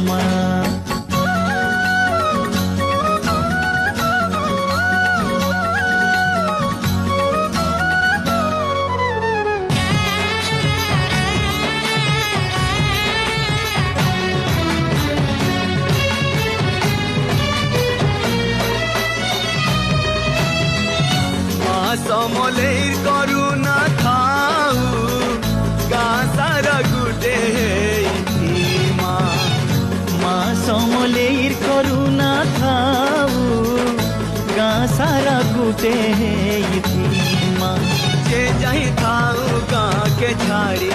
माँ। समलेर करुणा थाऊ गाँ सारा गुटे माँ समलेर करुणा थाऊ गाँ सारा गुटे माँ। जे जाही थाऊ गाँ के छाड़ी